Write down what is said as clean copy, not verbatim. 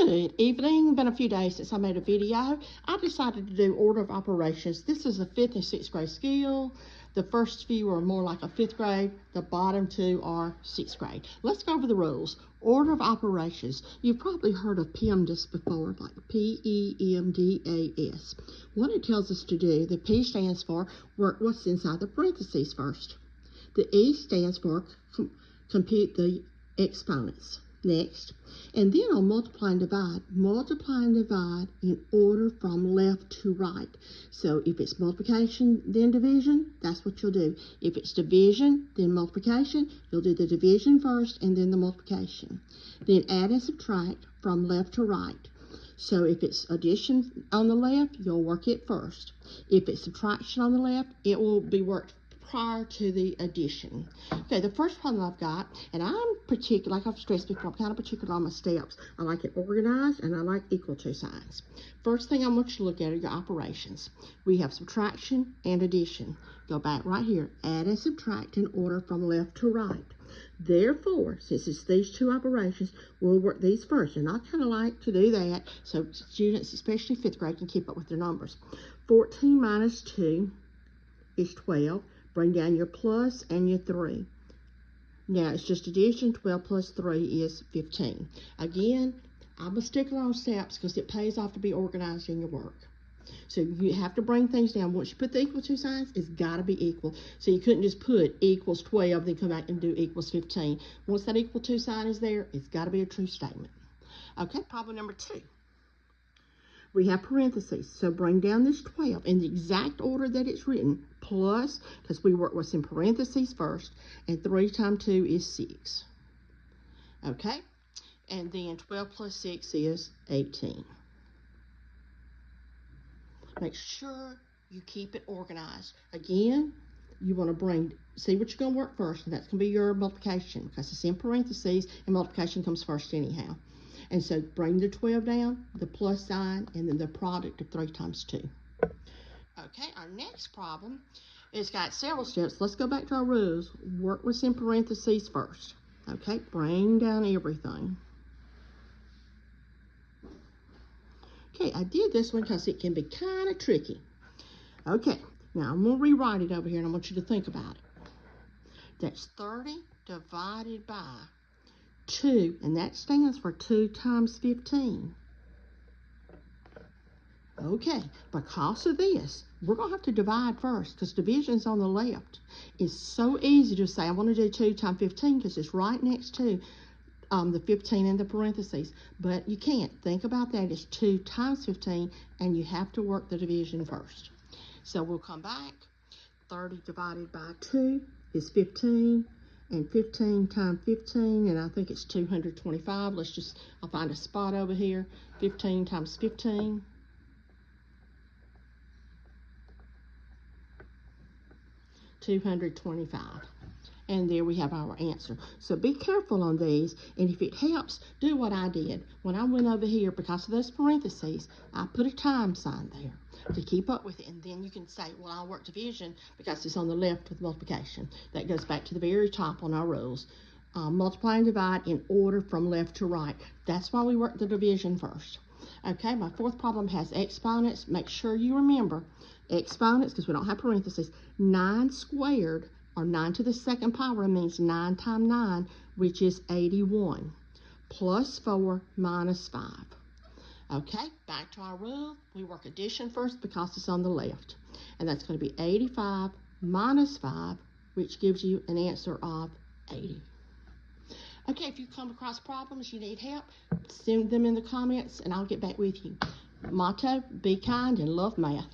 Good evening. Been a few days since I made a video. I decided to do order of operations. This is a 5th and 6th grade skill. The first few are more like a 5th grade. The bottom two are 6th grade. Let's go over the rules. Order of operations. You've probably heard of PEMDAS before, like PEMDAS. What it tells us to do, the P stands for work what's inside the parentheses first. The E stands for compute the exponents. Next, and then on multiply and divide in order from left to right. So if it's multiplication, then division, that's what you'll do. If it's division, then multiplication, you'll do the division first and then the multiplication. Then add and subtract from left to right. So if it's addition on the left, you'll work it first. If it's subtraction on the left, it will be worked prior to the addition. Okay, the first problem I've got, and I'm particular, like I've stressed before, I'm kind of particular on my steps. I like it organized and I like equal to signs. First thing I want you to look at are your operations. We have subtraction and addition. Go back right here, add and subtract in order from left to right. Therefore, since it's these two operations, we'll work these first. And I kind of like to do that so students, especially 5th grade, can keep up with their numbers. 14 minus 2 is 12. Bring down your plus and your 3. Now, it's just addition. 12 plus 3 is 15. Again, I'm a stickler on steps because it pays off to be organized in your work. So you have to bring things down. Once you put the equal to signs, it's got to be equal. So you couldn't just put equals 12, then come back and do equals 15. Once that equal to sign is there, it's got to be a true statement. Okay, problem number 2. We have parentheses, so bring down this 12 in the exact order that it's written, plus, because we work what's in parentheses first, and 3 times 2 is 6. Okay, and then 12 plus 6 is 18. Make sure you keep it organized. Again, you want to see what you're going to work first, and that's going to be your multiplication, because it's in parentheses, and multiplication comes first anyhow. And so bring the 12 down, the plus sign, and then the product of 3 times 2. Okay, our next problem is got several steps. Let's go back to our rules. Work what's in parentheses first. Okay, bring down everything. Okay, I did this one because it can be kind of tricky. Okay, now I'm going to rewrite it over here, and I want you to think about it. That's 30 divided by 2, and that stands for 2 times 15. Okay, because of this, we're going to have to divide first because division's on the left. It's so easy to say, I want to do 2 times 15 because it's right next to the 15 in the parentheses. But you can't. Think about that. It's 2 times 15, and you have to work the division first. So we'll come back. 30 divided by 2 is 15. And 15 times 15, and I think it's 225. I'll find a spot over here. 15 times 15. $225. And there we have our answer. So be careful on these, and if it helps, do what I did. When I went over here, because of those parentheses, I put a time sign there to keep up with it, and then you can say, well, I'll work division because it's on the left with multiplication. That goes back to the very top on our rules. Multiply and divide in order from left to right. That's why we work the division first. Okay, my 4th problem has exponents. Make sure you remember exponents, because we don't have parentheses. 9 squared, or 9 to the 2nd power, means 9 times 9, which is 81, plus 4 minus 5. Okay, back to our rule. We work addition first because it's on the left. And that's going to be 85 minus 5, which gives you an answer of 80. Okay, if you come across problems, you need help, send them in the comments, and I'll get back with you. Motto, be kind and love math.